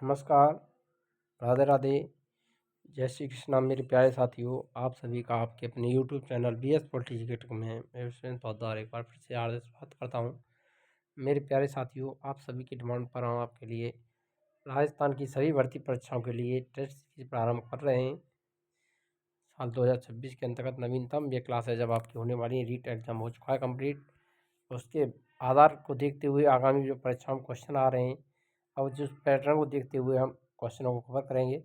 नमस्कार, राधे राधे, जय श्री कृष्णा मेरे प्यारे साथियों। आप सभी का आपके अपने यूट्यूब चैनल BS पॉलिटिक्स में मैं विश्वेंद्र पौदार एक बार फिर से हार्दिक स्वागत करता हूं। मेरे प्यारे साथियों, आप सभी की डिमांड पर हम आपके लिए राजस्थान की सभी भर्ती परीक्षाओं के लिए टेस्ट सीरीज प्रारंभ कर रहे हैं। साल 2026 के अंतर्गत नवीनतम ये क्लास है जब आपकी होने वाली है। रीट एग्जाम हो चुका है कंप्लीट। उसके आधार को देखते हुए आगामी जो परीक्षाओं में क्वेश्चन आ रहे हैं, अब जिस पैटर्न को देखते हुए हम क्वेश्चनों को कवर करेंगे।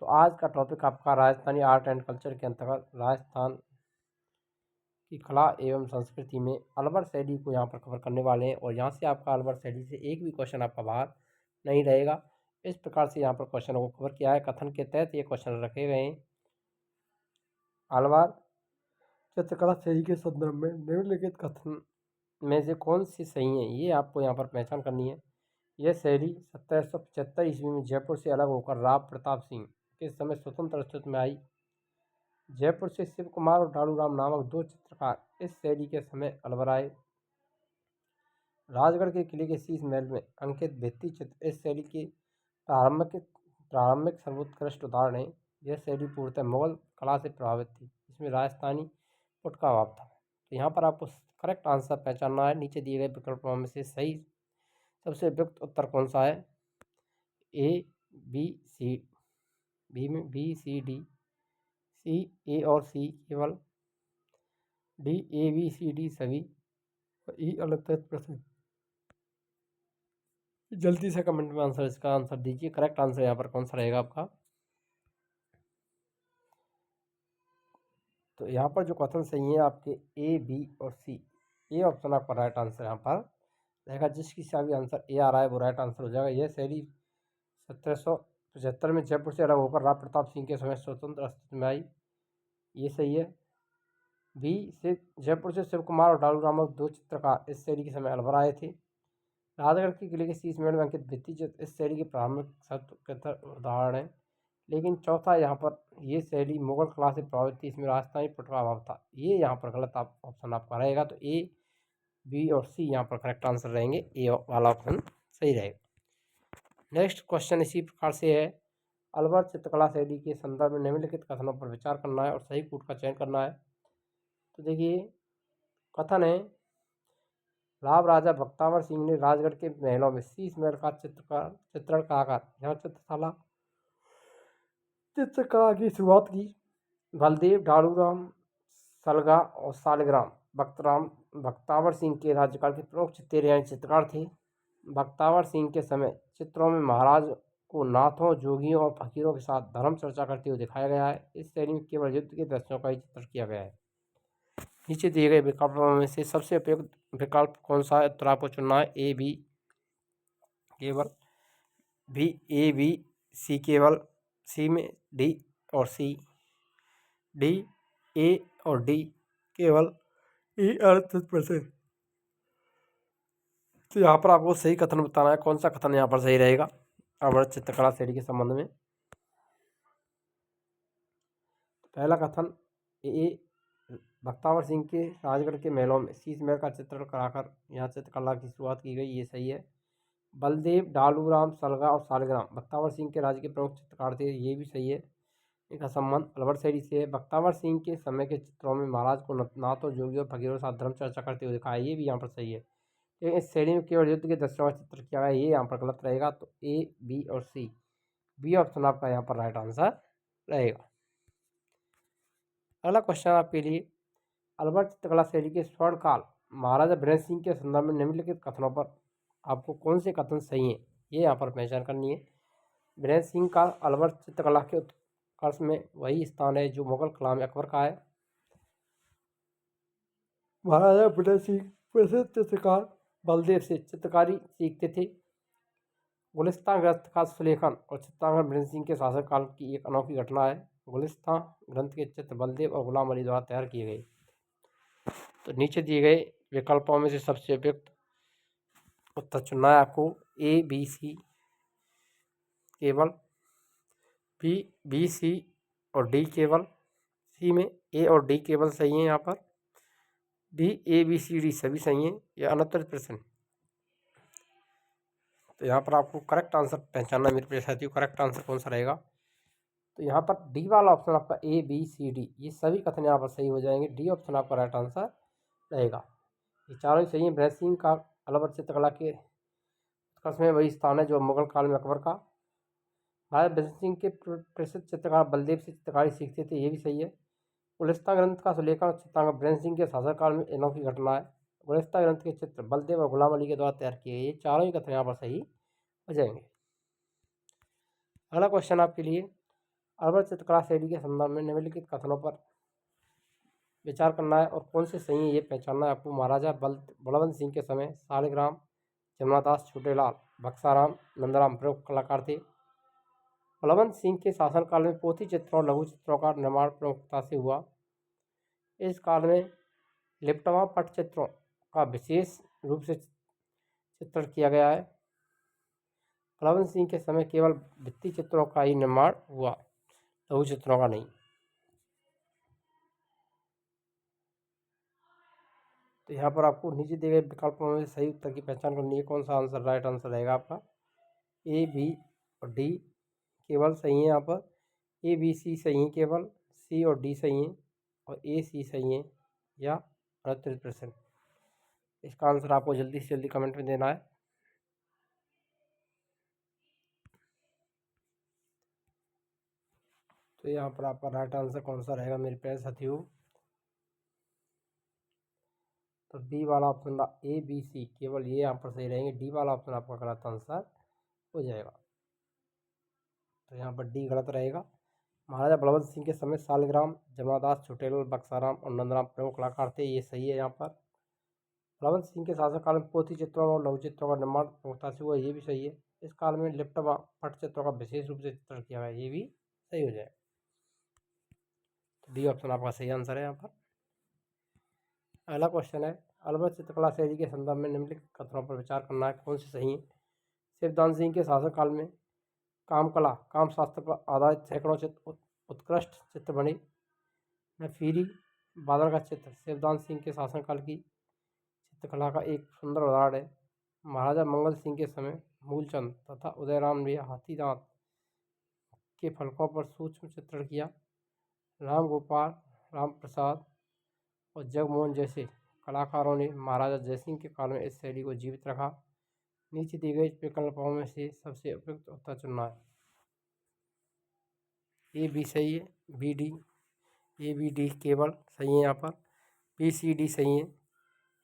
तो आज का टॉपिक आपका राजस्थानी आर्ट एंड कल्चर के अंतर्गत राजस्थान की कला एवं संस्कृति में अलवर शैली को यहाँ पर कवर करने वाले हैं। और यहाँ से आपका अलवर शैली से एक भी क्वेश्चन आपका बाहर नहीं रहेगा। इस प्रकार से यहाँ पर क्वेश्चनों को कवर किया है। कथन के तहत ये क्वेश्चन रखे गए हैं। अलवर चित्रकला शैली के संदर्भ में निम्नलिखित कथन में से कौन सी सही है, ये आपको यहाँ पर पहचान करनी है। यह शैली 1775 ईस्वी में जयपुर से अलग होकर राव प्रताप सिंह के समय स्वतंत्र अस्तित्व में आई। जयपुर से शिव कुमार और डालूराम नामक दो चित्रकार इस शैली के समय अलवर आए। राजगढ़ के किले के शीश महल में अंकित भित्ति चित्र इस शैली के प्रारंभिक सर्वोत्कृष्ट उदाहरण है। यह शैली पूर्णतः मुगल कला से प्रभावित थी, इसमें राजस्थानी पुट का अभाव था। तो यहाँ पर आपको करेक्ट आंसर पहचानना है। नीचे दिए गए विकल्पों में से सही सबसे उपयुक्त उत्तर कौन सा है। ए बी सी बी में B C D, C A और सी केवल, D A B C D सभी, और ई अलग प्रश्न। जल्दी से कमेंट में आंसर इसका आंसर दीजिए। करेक्ट आंसर यहाँ पर कौन सा रहेगा आपका। तो यहाँ पर जो क्वेश्चन सही है आपके ए बी और सी, ए ऑप्शन आपका राइट आंसर यहाँ पर रहेगा। जिसकी भी आंसर ए आ रहा है वो राइट आंसर हो जाएगा। यह शैली 1775 में जयपुर से अलग होकर राव प्रताप सिंह के समय स्वतंत्र अस्तित्व में आई, ये सही है। बी से जयपुर से शिव कुमार और डालू नामक दो चित्रकार इस शैली के समय अलवर आए थे। राजगढ़ के किले के शीश महल में अंकित भित्ति चित्र इस शैली के प्रारंभिक उदाहरण है। लेकिन चौथा यहाँ पर ये शैली मुगल कला से प्रभावित थी, इसमें राजस्थानी पुट का अभाव था। ये यहाँ पर गलत ऑप्शन आपका रहेगा। तो ए बी और सी यहाँ पर करेक्ट आंसर रहेंगे। ए वाला ऑप्शन सही रहेगा। नेक्स्ट क्वेश्चन इसी प्रकार से है। अलवर चित्रकला शैली के संदर्भ में निम्नलिखित कथनों पर विचार करना है और सही कूट का चयन करना है। तो देखिए कथन है, राव राजा बख्तावर सिंह ने राजगढ़ के महलों में शीश महल का चित्रण कराकर यहाँ चित्रकला की शुरुआत की। बलदेव, डालूराम, सलगा और सालिग्राम बख्तावर सिंह के राज्यकाल के प्रमुख चित्तेरियाई चित्रकार थे। बख्तावर सिंह के समय चित्रों में महाराज को नाथों, जोगियों और फकीरों के साथ धर्म चर्चा करते हुए दिखाया गया है। इस शैली में केवल युद्ध के दृश्यों का ही चित्रण किया गया है। नीचे दिए गए विकल्पों में से सबसे उपयुक्त विकल्प कौन सा है, उत्तर आपको चुनना है। ए बी केवल, बी ए बी सी केवल, सी में डी और सी, डी ए और डी केवल, ई 38%। तो यहाँ पर आपको सही कथन बताना है, कौन सा कथन यहाँ पर सही रहेगा अवध चित्रकला शैली के संबंध में। पहला कथन, ए बख्तावर सिंह के राजगढ़ के महलों में शीश महल का चित्रण कराकर यहाँ चित्रकला की शुरुआत की गई, ये सही है। बलदेव, डालूराम, सलगा और सालिग्राम बख्तावर सिंह के राज्य के प्रमुख चित्रकार थे, ये भी सही है। इनका संबंध अलवर शैली से है। बख्तावर सिंह के समय के चित्रों में महाराज को नाथों, जोगियों, फकीरों के साथ धर्म चर्चा करते हुए दिखाया, ये भी यहाँ पर सही है। लेकिन इस शैली में केवल युद्ध के दृश्यों का चित्र किया गया, ये यहाँ पर गलत रहेगा। तो ए बी और सी, बी ऑप्शन आपका यहाँ पर राइट आंसर रहेगा। अगला क्वेश्चन आपके लिए, अलवर चित्रकला शैली के स्वर्णकाल महाराजा वीरेंद्र सिंह के संदर्भ में निम्नलिखित कथनों पर आपको कौन से कथन सही हैं, ये यहाँ पर पहचान करनी है। वीरेंद्र सिंह का अलवर चित्रकला के उत्कर्ष में वही स्थान है जो मुगल कला में अकबर का है। महाराजा वीरेंद्र सिंह प्रसिद्ध चित्रकार बलदेव से चित्रकारी सीखते थे। गुलिस्तान ग्रंथ का सुलेखन और चित्रांकन वीरेंद्र सिंह के शासनकाल की एक अनोखी घटना है। गुलिस्तान ग्रंथ के चित्र बलदेव और गुलाम अली द्वारा तैयार किए गए। तो नीचे दिए गए विकल्पों में से सबसे उपयुक्त उत्तर चुनना है आपको। ए बी सी केवल, बी बी सी और डी केवल, सी में ए और डी केवल सही है। यहाँ पर D A B C D सभी सही हैं। यह 69%। तो यहाँ पर आपको करेक्ट आंसर पहचानना मेरे प्रिय साथियों, करेक्ट आंसर कौन सा रहेगा। तो यहाँ पर डी वाला ऑप्शन आपका ABCD ये सभी कथन यहाँ पर सही हो जाएंगे। डी ऑप्शन आपका राइट आंसर रहेगा। ये चारों ही सही है। भरत सिंह का अलवर चित्रकला के उत्कर्ष में वही स्थान है जो मुगल काल में अकबर का। महाराज भरत सिंह के प्रसिद्ध चित्रकार बलदेव से चित्रकारी सीखते थे, ये भी सही है। गुलिस्तां ग्रंथ का सुलेखा चित्रांकन भरत सिंह के शासनकाल में अनोखी घटना है। गुलिस्तां ग्रंथ के चित्र बलदेव और गुलाम अली के द्वारा तैयार किए गए। ये चारों ही कथन यहाँ पर सही हो जाएंगे। अगला क्वेश्चन आपके लिए, अलवर चित्रकला शैली के संदर्भ में निम्नलिखित कथनों पर विचार करना है और कौन से सही है ये पहचानना है आपको। महाराजा बलवंत सिंह के समय शालिग्राम, जमुनादास, छोटेलाल, बक्साराम, नंदराम प्रमुख कलाकार थे। बलवंत सिंह के शासनकाल में पोथी चित्रों और लघु चित्रों का निर्माण प्रमुखता से हुआ। इस काल में लिप्टवा पटचित्रों का विशेष रूप से चित्रण किया गया है। बलवंत सिंह के समय केवल भित्ति चित्रों का ही निर्माण हुआ, लघु चित्रों का नहीं। तो यहाँ पर आपको नीचे दिए गए विकल्पों में सही उत्तर की पहचान करनी है। कौन सा आंसर राइट आंसर रहेगा आपका। A, B और D केवल सही है। यहाँ पर A, B, C सही है केवल, C और D सही है और A, C सही है या 38%। इसका आंसर आपको जल्दी से जल्दी कमेंट में देना है। तो यहाँ पर आपका राइट आंसर कौन सा रहेगा मेरे प्यारे साथियों। तो डी वाला ऑप्शन A, B, C केवल ये यहाँ पर सही रहेंगे। डी वाला ऑप्शन आपका गलत आंसर हो जाएगा। तो यहाँ पर डी गलत रहेगा। महाराजा बलवंत सिंह के समय शालिग्राम, जमुनादास, छोटेलाल, बक्साराम और नंदराम प्रमुख कलाकार थे, ये सही है। यहाँ पर बलवंत सिंह के शासनकाल में पोथी चित्रों और लघु चित्रों का निर्माण प्रमुखता से हुआ, ये भी सही है। इस काल में लिप्टवा पट चित्रों का विशेष रूप से चित्रण किया गया, ये भी सही हो जाए। तो डी ऑप्शन आपका सही आंसर है यहाँ पर। अगला क्वेश्चन है, अलवर चित्रकला शैली के संदर्भ में निम्नलिखित कथनों पर विचार करना है, कौन से सही है। शिवदान सिंह के शासनकाल में कामकला, काम शास्त्र पर आधारित सैकड़ों चित्र उत्कृष्ट चित्र बने। नफीरी बादल का चित्र शिवदान सिंह के शासनकाल की चित्रकला का एक सुंदर उदाहरण है। महाराजा मंगल सिंह के समय मूलचंद तथा उदयराम ने हाथी दांत के फलकों पर सूक्ष्म चित्रण किया। राम गोपाल, राम प्रसाद और जगमोहन जैसे कलाकारों ने महाराजा जयसिंह के काल में इस शैली को जीवित रखा। नीचे दिए गए विकल्पों में से सबसे उपयुक्त उत्तर चुनना है। ए बी सही है, B D, A B D केवल सही है। यहाँ पर बी सी डी सही है।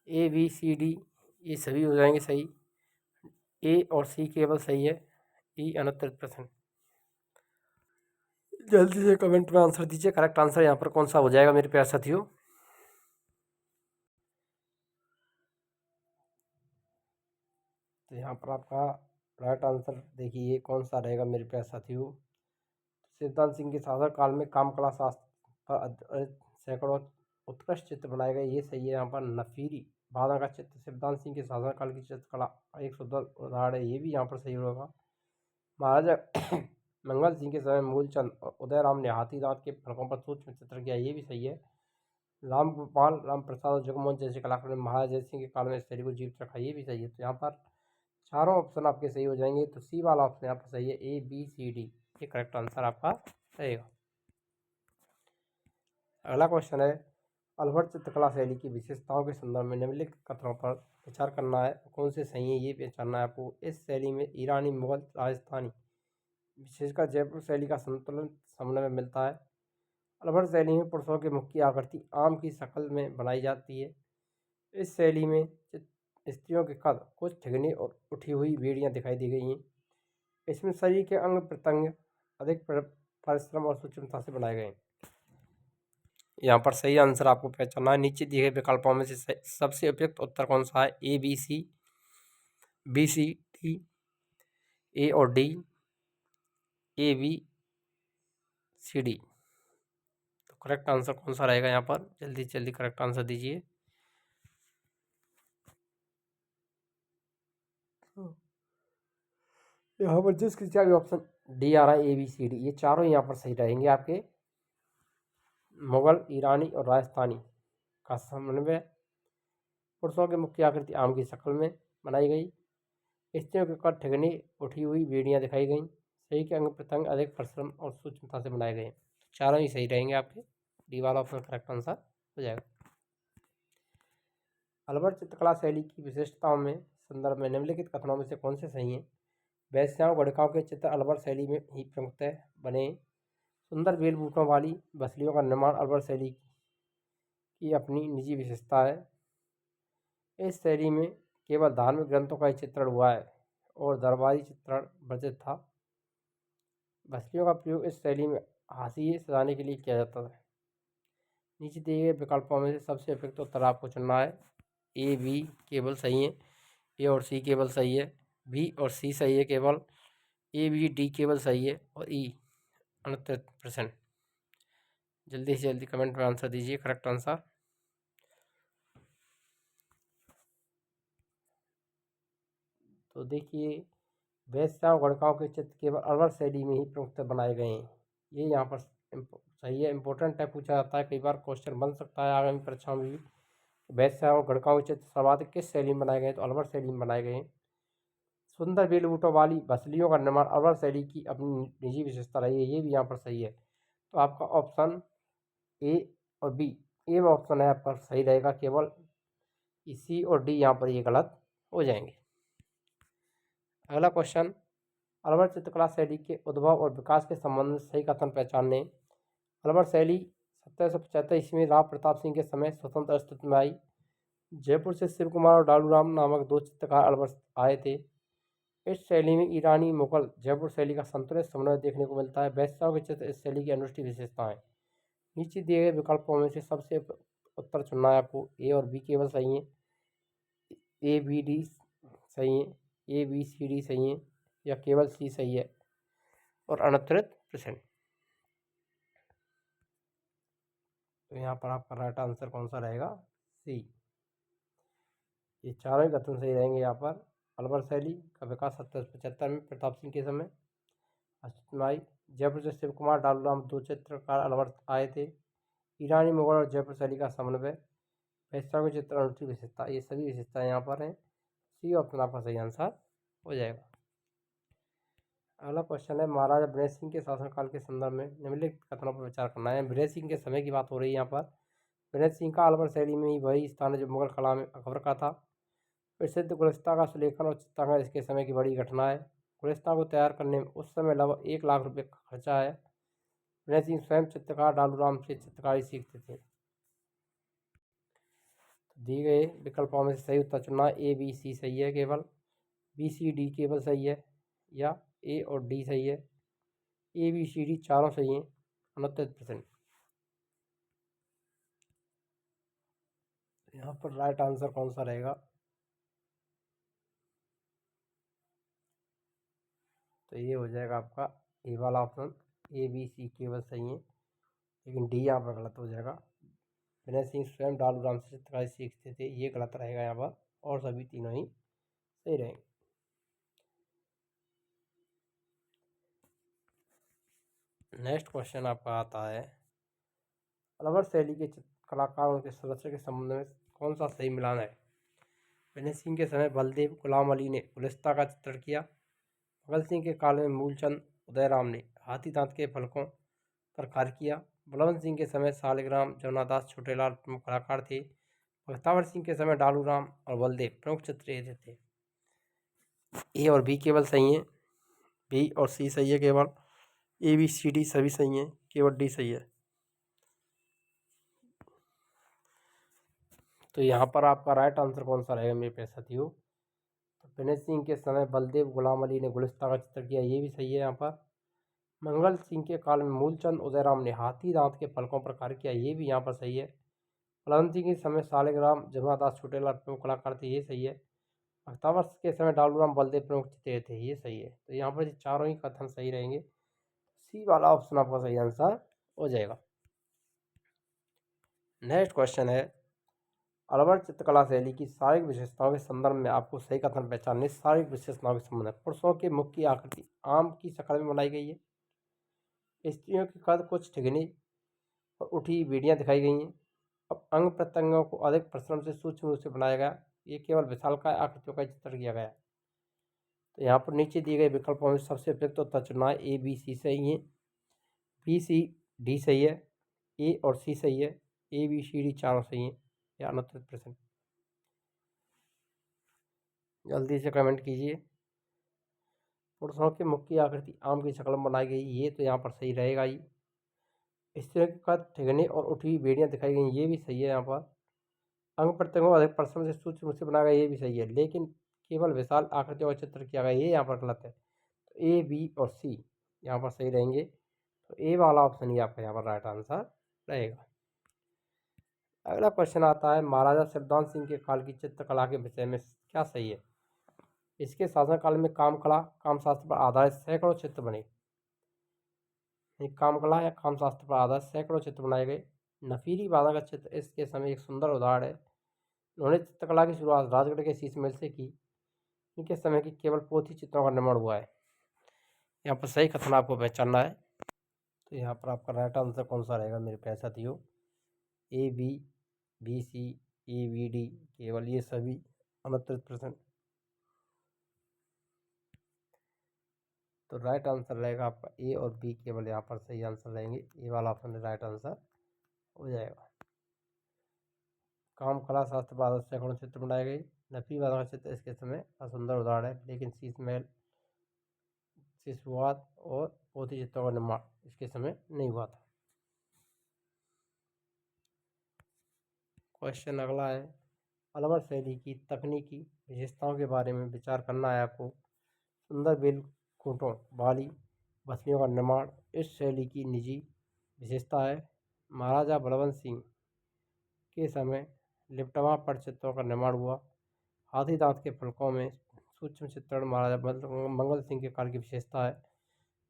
ए बी सी डी ये सभी हो जाएंगे सही। ए और सी केवल सही है। ई 69%। जल्दी से कमेंट में आंसर दीजिए, करेक्ट आंसर यहाँ पर कौन सा हो जाएगा मेरे प्यारे साथियों। तो यहाँ पर आपका राइट आंसर देखिए कौन सा रहेगा मेरे प्यारे साथियों। शिवदान सिंह के शासनकाल में कामकला शास्त्र पर आधारित सैकड़ों उत्कृष्ट चित्र बनाए गए, ये सही है। यहाँ पर नफीरी बादल का चित्र शिवदान सिंह के शासनकाल की चित्रकला एक सुंदर उदाहरण है, ये भी यहाँ पर सही होगा। महाराजा मंगल सिंह के समय मूलचंद और उदयराम ने हाथी दांत के फलकों पर सूक्ष्म चित्र किया, ये भी सही है। राम गोपाल, राम प्रसाद और जगमोहन जैसे कलाकारों ने महाराजा जय सिंह के काल में इस शैली को जीवित रखा, ये भी सही है। तो यहाँ पर चारों ऑप्शन आपके सही हो जाएंगे। तो सी वाला ऑप्शन यहाँ पर सही है, A, B, C, D ये करेक्ट आंसर आपका रहेगा। अगला क्वेश्चन है, अलवर चित्रकला शैली की विशेषताओं के संदर्भ में निम्नलिखित कथनों पर विचार करना है, कौन से सही है ये पहचानना है आपको। इस शैली में ईरानी, मुगल, राजस्थानी विशेषकर जयपुर शैली का संतुलन समन्वय में मिलता है। अलवर शैली में पुरुषों की मुख्य आकृति आम की शक्ल में बनाई जाती है। इस शैली में स्त्रियों के कद कुछ ठिगने और उठी हुई बेड़ियाँ दिखाई दी गई हैं। इसमें शरीर के अंग प्रत्यंग अधिक परिश्रम और सूक्ष्मता से बनाए गए हैं। यहाँ पर सही आंसर आपको पहचानना है। नीचे दिए गए विकल्पों में से सबसे उपयुक्त उत्तर कौन सा है। A, B, C, B, C, D, A और D, A, B, C, D। तो करेक्ट आंसर कौन सा रहेगा यहाँ पर, जल्दी से जल्दी करेक्ट आंसर दीजिए। यहाँ पर जिस किसी का भी ऑप्शन डी आ रहा है, A, B, C, D ये चारों यहाँ पर सही रहेंगे आपके। मुगल, ईरानी और राजस्थानी का समन्वय, पुरुषों की मुख्य आकृति आम की शक्ल में बनाई गई, स्त्रियों के कद ठिगनी उठी हुई बेड़ियाँ दिखाई गईं। शरीर के अंग प्रत्यंग अधिक परिश्रम और सूक्ष्मता से बनाए गए। चारों ही सही रहेंगे आपके। डी वाला ऑप्शन करेक्ट आंसर हो जाएगा। अलवर चित्रकला शैली की विशिष्टताओं में संदर्भ में निम्नलिखित कथनों में से कौन से सही हैं? वेश्याओं गणिकाओं के चित्र अलवर शैली में ही प्रमुखतः बने। सुंदर बेल बूटों वाली बसलियों का निर्माण अलवर शैली की अपनी निजी विशेषता है। इस शैली में केवल धार्मिक ग्रंथों का ही चित्रण हुआ है और दरबारी चित्रण वर्जित था। बसलियों का प्रयोग इस शैली में हाशिए सजाने के लिए किया जाता था। नीचे दिए गए विकल्पों में से सबसे उपयुक्त उत्तर आपको चुनना है। ए बी केवल सही है, ए और सी केवल सही है, बी और सी सही है केवल, ए बी डी केवल सही है और ई 69%। जल्दी से जल्दी कमेंट में आंसर दीजिए करेक्ट आंसर। तो देखिए, वेश्याओं गणिकाओं के चित्र केवल अलवर शैली में ही प्रमुखतः बनाए गए हैं। ये यहाँ पर सही है, इंपॉर्टेंट है, पूछा जाता है कई बार, क्वेश्चन बन सकता है आगामी परीक्षाओं में भी। वेश्याओं गणिकाओं के चित्र सर्वाधिक किस शैली में बनाए गए? तो अलवर शैली में बनाए गए हैं। सुंदर बेल बूटों वाली बसलियों का निर्माण अलवर शैली की अपनी निजी विशेषता रही है। ये भी यहाँ पर सही है। तो आपका ऑप्शन ए और बी, ए ऑप्शन है आपका सही रहेगा केवल। सी और डी यहाँ पर ये गलत हो जाएंगे। अगला क्वेश्चन, अलवर चित्रकला शैली के उद्भव और विकास के संबंध में सही कथन पहचानने। अलवर शैली 1775 ईस्वी में राव प्रताप सिंह के समय स्वतंत्र अस्तित्व में आई। जयपुर से शिव कुमार और डालूराम नामक दो चित्रकार अलवर आए थे। इस शैली में ईरानी मुगल जयपुर शैली का संतुलित समन्वय देखने को मिलता है। वेश्याओं के चित्र इस शैली की अनुष्ठी विशेषताएं। नीचे दिए गए विकल्पों में से सबसे उत्तर चुनना है आपको। ए और बी केवल सही है, ए बी डी सही है, ए बी सी डी सही है या केवल सी सही है और 69%। तो यहाँ पर आपका राइट आंसर कौन सा रहेगा? सी। ये चारों ही कथन सही रहेंगे। यहाँ पर अलवर शैली का विकास 1775 में प्रताप सिंह के समय अस्तित्व में आई। जयपुर से शिव कुमार डालूराम दो चित्रकार अलवर आए थे। ईरानी मुगल और जयपुर शैली का समन्वय। वेश्याओं के चित्र अनुष्ठी विशेषता, ये सभी विशेषताएं यहाँ पर हैं। सी ऑप्शन आपका सही आंसर हो जाएगा। अगला क्वेश्चन है, महाराजा विनय सिंह के शासनकाल के संदर्भ में निम्नलिखित कथनों पर विचार करना है। विनय सिंह के समय की बात हो रही है यहाँ पर। विनय सिंह का अलवर शैली में ही वही स्थान है जो मुगल कला में अकबर का था। प्रसिद्ध गुलिस्तां का सुलेखन और चित्रांकन इसके समय की बड़ी घटना है। गुलिस्तां को तैयार करने में उस समय लगभग 1 लाख रुपये का खर्चा है। विनय सिंह स्वयं चित्रकार डालूराम से चित्रकारी सीखते थे। तो दिए गए विकल्पों में से सही उत्तर चुनना। ए बी सी सही है केवल, बी सी डी केवल सही है या ए और डी सही है। ए बी सी डी चारों सही हैं, 69%। यहाँ पर राइट आंसर कौन सा रहेगा? तो ये हो जाएगा आपका ए वाला ऑप्शन। ए बी सी केवल सही है लेकिन डी यहाँ पर गलत हो जाएगा। विनय सिंह स्वयं डालूराम से चित्रकारी सीखते थे, ये गलत रहेगा यहाँ पर, और सभी तीनों ही सही रहेंगे। नेक्स्ट क्वेश्चन आपका आता है, अलवर शैली के कलाकारों के सदस्य के संबंध में कौन सा सही मिलान है? विनय सिंह के समय बलदेव गुलाम अली ने गुलिस्ता का चित्रण किया। भगत सिंह के काल में मूलचंद उदयराम ने हाथी दांत के फलकों पर कार्य किया। बलवंत सिंह के समय सालिग्राम जमुनादास छोटेलाल प्रमुख कलाकार थे। बख्तावर सिंह के समय डालूराम और बलदेव प्रमुख चित्रण थे। ए और बी केवल सही है, बी और सी सही है केवल, ए बी सी डी सभी सही हैं, केवल डी सही है। तो यहाँ पर आपका राइट आंसर कौन सा रहेगा मेरे प्यारे साथियों? तो विनय सिंह के समय बलदेव गुलाम अली ने गुलिस्तां का चित्र किया, ये भी सही है। यहाँ पर मंगल सिंह के काल में मूलचंद उदयराम ने हाथी दांत के फलकों पर कार्य किया, ये भी यहाँ पर सही है। बलवंत सिंह के समय सालिग्राम जमुनादास छोटेलाल प्रमुख कलाकार थे, ये सही है। बख्तावर के समय डालूराम बलदेव प्रमुख चित्रे थे, ये सही है। तो यहाँ पर चारों ही कथन सही रहेंगे। सी वाला ऑप्शन आपका सही आंसर हो जाएगा। नेक्स्ट क्वेश्चन है, अलवर चित्रकला शैली की शारीरिक विशेषताओं के संदर्भ में आपको सही कथन पहचानने। शारीरिक विशेषताओं के संबंध में पुरुषों के मुख की आकृति आम की शक्ल में बनाई गई है। स्त्रियों के कद कुछ ठिगनी और उठी बेड़ियां दिखाई गई हैं। अब अंग प्रत्यंगों को अधिक परिश्रम से सूक्ष्म रूप से बनाया गया। ये केवल विशालकाय आकृतियों का चित्रण किया गया है। तो यहाँ पर नीचे दिए गए विकल्पों में सबसे उपयुक्त उत्तर चुनना है। ए बी सी सही है, बी सी डी सही है, ए और सी सही है, ए बी सी डी चारों सही है या अनुत्तरित प्रश्न। जल्दी से कमेंट कीजिए। पुरुषों की मुख की आकृति आम की शक्ल में बनाई गई, ये तो यहाँ पर सही रहेगा ही। स्त्रियों के कद ठिगने और उठी हुई बेड़ियाँ दिखाई गई, ये भी सही है। यहाँ पर अंग प्रत्यंगों अधिक परिश्रम से सूक्ष्म से बनाया गया, ये भी सही है। लेकिन केवल विशाल आकृतियों का चित्र किया गया, ये यहाँ पर गलत है। तो ए बी और सी यहाँ पर सही रहेंगे। तो ए वाला ऑप्शन ही आपका यहाँ पर राइट आंसर रहेगा। अगला क्वेश्चन आता है, महाराजा सिद्धांत सिंह के काल की चित्रकला के विषय में क्या सही है? इसके शासनकाल में कामकला कामशास्त्र पर आधारित सैकड़ों चित्र बने। कामकला या कामशास्त्र पर आधारित सैकड़ों चित्र बनाए गए। नफीरी बाधा का चित्र इसके समय एक सुंदर उदाहरण है। उन्होंने चित्रकला की शुरुआत राजगढ़ के शीश महल से की। इनके समय की केवल पोथी चित्रों का निर्माण हुआ है। यहाँ पर सही कथन आपको पहचानना है। तो यहाँ पर आपका राइट आंसर कौन सा रहेगा मेरे प्यारे साथियों? A B, B C, A B D, केवल ये सभी अनुत्तरित प्रश्न। तो राइट आंसर रहेगा आपका ए और बी, केवल यहाँ पर सही आंसर रहेंगे। ए वाला ऑप्शन राइट आंसर हो जाएगा। काम कला शास्त्र पर आधारित सैकड़ों चित्र बनाए गए। नफी वाला चित्र इसके समय असुंदर उदाहरण है, लेकिन शीश महल से शुरुआत और पोथी चित्रों का निर्माण इसके समय नहीं हुआ था। क्वेश्चन अगला है, अलवर शैली की तकनीकी विशेषताओं के बारे में विचार करना है आपको। सुंदर बेल खूंटों वाली बसलियों का निर्माण इस शैली की निजी विशेषता है। महाराजा बलवंत सिंह के समय लिपटवा पटचित्रों का निर्माण हुआ। हाथी दांत के फलकों में सूक्ष्म चित्रण महाराजा मंगल सिंह के काल की विशेषता है।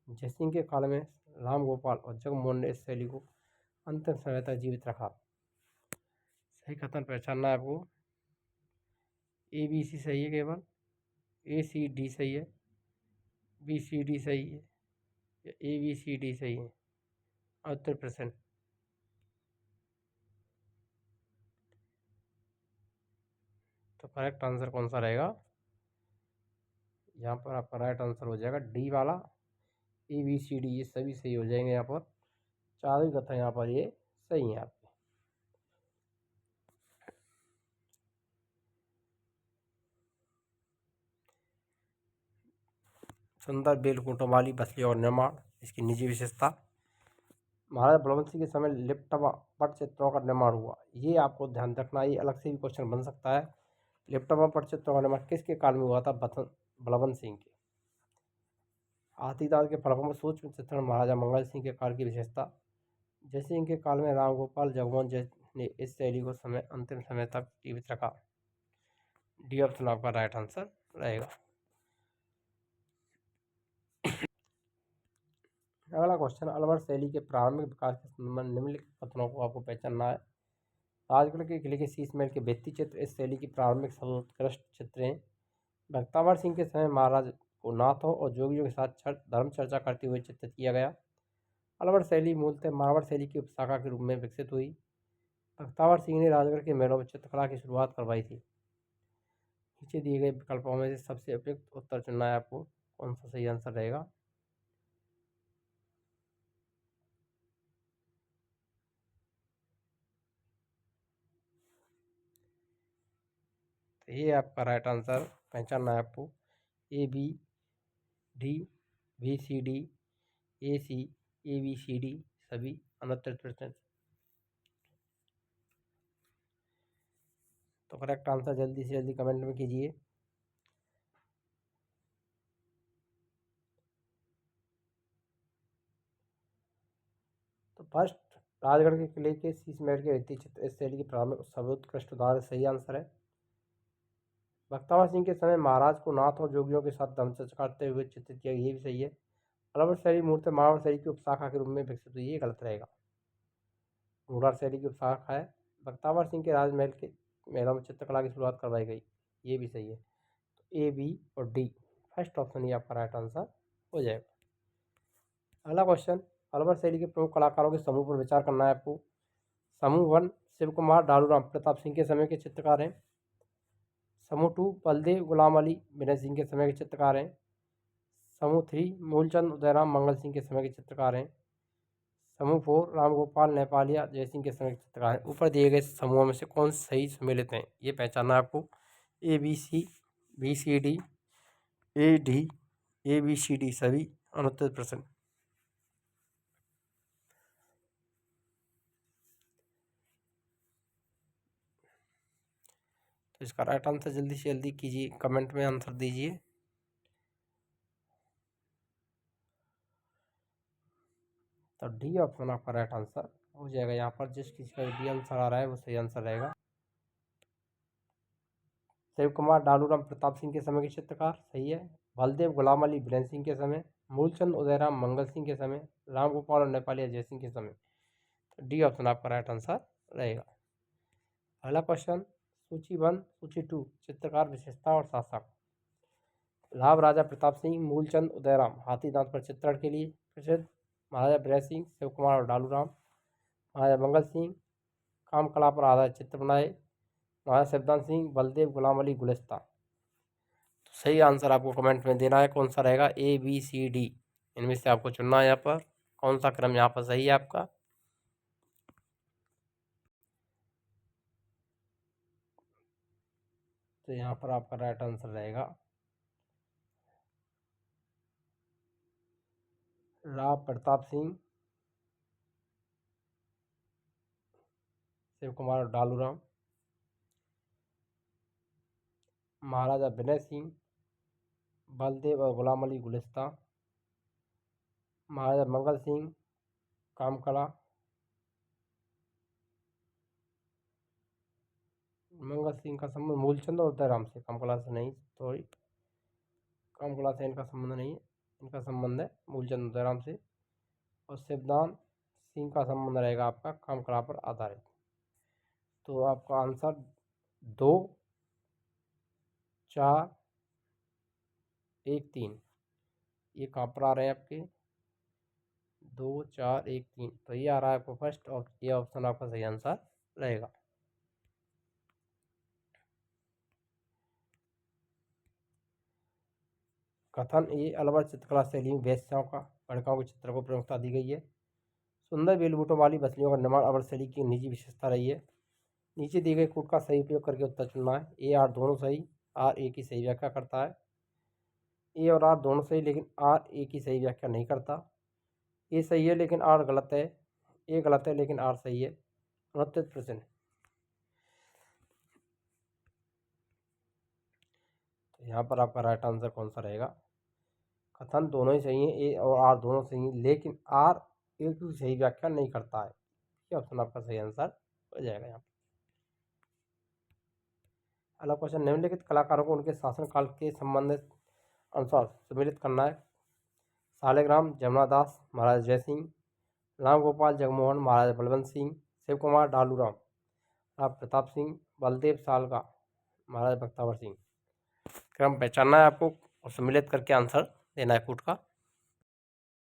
जयसिंह के काल में राम गोपाल और जगमोहन ने इस शैली को अंतिम समय तक जीवित रखा। सही कथन पहचानना है आपको। ए बी सी सही है, केवल ए सी डी सही है, बी सी डी सही है या ए बी सी डी सही है? उत्तर प्रश्न। तो करेक्ट आंसर कौन सा रहेगा? यहाँ पर आपका राइट आंसर हो जाएगा डी वाला। ए बी सी डी ये सभी सही हो जाएंगे। यहाँ पर चारों ही कथन यहाँ पर ये सही है आपके। सुंदर बेलकूटों वाली बसली और निर्माण इसकी निजी विशेषता। महाराजा बलवंत सिंह के समय लिपटवा पटचित्रों का निर्माण हुआ, ये आपको ध्यान रखना, ये अलग से भी क्वेश्चन बन सकता है। लिपटवा पटचित्रों का निर्माण किसके काल में हुआ था? बलवंत सिंह के। हाथीदांत के फलकों में सूक्ष्म चित्रण महाराजा मंगल सिंह के काल की विशेषता। जयसिंह के काल में राम गोपाल जगमोहन जय ने इस शैली को अंतिम समय तक जीवित रखा। डी ऑप्शन आपका राइट आंसर रहेगा। अगला क्वेश्चन, अलवर शैली के प्रारंभिक विकास के संबंध में निम्नलिखित कथनों को आपको पहचानना है। राजगढ़ के किले के शीश महल के भित्ति चित्र इस शैली की प्रारंभिक सर्वोत्कृष्ट चित्र हैं। भक्तावर सिंह के समय महाराज को नाथों और जोगियों के साथ धर्म चर्चा करते हुए चित्रित किया गया। अलवर शैली मूलतः मारवाड़ शैली की उपशाखा के रूप में विकसित हुई। भक्तावर सिंह ने राजगढ़ के महलों में चित्रकला की शुरुआत करवाई थी। नीचे दिए गए विकल्पों में से सबसे उपयुक्त उत्तर चुनना है आपको, कौन सा सही आंसर रहेगा? तो ये आपका राइट आंसर पहचानना है आपको। A B D, B C D, A C, A B C D सभी अनुत्तरित प्रश्न। तो करेक्ट आंसर जल्दी से जल्दी कमेंट में कीजिए। तो फर्स्ट, राजगढ़ के किले के शीश महल के भित्ति चित्र इस शैली की प्रारंभिक सर्वोत्कृष्ट उदाहरण सही आंसर है। बख्तावर सिंह के समय महाराज को नाथ और जोगियों के साथ धर्मचर्चा करते हुए चित्रित किया, ये भी सही है। अलवर शैली मूर्ति मारवाड़ शैली की उपशाखा के रूप में विकसित हुई, ये गलत रहेगा। मुगल शैली की उपशाखा है। बख्तावर सिंह के राजमहल के महलों में चित्रकला की शुरुआत करवाई गई, ये भी सही है। तो ए बी और डी फर्स्ट ऑप्शन ही आपका राइट आंसर हो जाएगा। अगला क्वेश्चन, अलवर शैली के प्रमुख कलाकारों के समूह पर विचार करना है आपको। समूह 1 शिव कुमार, डालू राम प्रताप सिंह के समय के चित्रकार हैं। समूह 2 बलदेव गुलाम अली विनय सिंह के समय के चित्रकार हैं। समूह 3 मूलचंद उदयराम मंगल सिंह के समय के चित्रकार हैं। समूह 4 रामगोपाल नेपालिया जय सिंह के समय के चित्रकार हैं। ऊपर दिए गए समूहों में से कौन सही सम्मिलित हैं, ये पहचानना है आपको। ABC, BCD, AD, ABCD सभी अनुत्तरित प्रश्न। तो इसका राइट आंसर जल्दी से जल्दी कीजिए, कमेंट में आंसर दीजिए। तो डी ऑप्शन आपका राइट आंसर हो जाएगा। यहाँ पर जिस किसी का डी आंसर आ रहा है वो सही आंसर रहेगा। शिव कुमार डालूराम प्रताप सिंह के समय के चित्रकार, सही है। बलदेव गुलाम अली बीरेन्द्र सिंह के समय, मूलचंद उदयराम मंगल सिंह के समय, राम गोपाल और नेपाली अजय सिंह के समय। तो डी ऑप्शन आपका राइट आंसर रहेगा। अगला क्वेश्चन, सूची 1 सूची 2 चित्रकार विशेषता और शासक। लाभ राजा प्रताप सिंह, मूलचंद उदयराम हाथी दांत पर चित्रण के लिए प्रसिद्ध, महाराजा बीरेन्द्र सिंह, शिव कुमार और डालूराम, महाराजा मंगल सिंह काम कला पर आधारित चित्र बनाए, महाराजा शिवदान सिंह बलदेव गुलाम अली गुलिस्ता। तो सही आंसर आपको कमेंट में देना है, कौन सा रहेगा, ABCD इनमें से आपको चुनना है यहाँ पर कौन सा क्रम यहाँ पर सही है आपका। तो यहाँ पर आपका राइट आंसर रहेगा राव प्रताप सिंह, शिव कुमार और डालूराम, महाराजा विनय सिंह, बलदेव और गुलाम अली गुलिस्ता, महाराजा मंगल सिंह कामकला, मंगल सिंह का संबंध मूलचंद और उदयराम से, कामकला से नहीं, सॉरी कामकला से इनका संबंध नहीं है, इनका संबंध है मूलचंद उदयराम से। और शिवदान सिंह का संबंध रहेगा आपका कामकला पर आधारित। तो आपका आंसर 2, 4, 1, 3 ये कहाँ पर आ रहे हैं आपके, 2, 4, 1, 3। तो ये आ रहा है आपको फर्स्ट, और ये ऑप्शन आपका सही आंसर रहेगा। कथन ए अलवर चित्रकला शैली में वेश्याओं का लड़काओं के चित्र को प्रमुखता दी गई है। सुंदर बेलबूटों वाली मछलियों का निर्माण अलवर शैली की निजी विशेषता रही है। नीचे दिए गए कूट का सही उपयोग करके उत्तर चुनना है। ए आर दोनों सही, आर ए की सही व्याख्या करता है। ए और आर दोनों सही लेकिन आर ए की सही व्याख्या नहीं करता। ए सही है लेकिन आर गलत है, ए गलत है लेकिन आर सही है। 29%। तो यहाँ पर आपका राइट आंसर कौन सा रहेगा, कथन दोनों ही सही है, ए और आर दोनों सही है लेकिन आर ए की सही व्याख्या नहीं करता है। ये ऑप्शन आपका सही आंसर हो जाएगा यहाँ पर। अगला क्वेश्चन, निम्नलिखित कलाकारों को उनके शासनकाल के संबंधित अनुसार सम्मिलित करना है। सालिग्राम जमुना दास महाराज जय सिंह, राम गोपाल जगमोहन महाराज बलवंत सिंह, शिव कुमार डालूराम राव प्रताप सिंह, बलदेव सालगा महाराज बख्तावर सिंह। क्रम पहचानना है आपको और सम्मिलित करके आंसर देना है कूट का।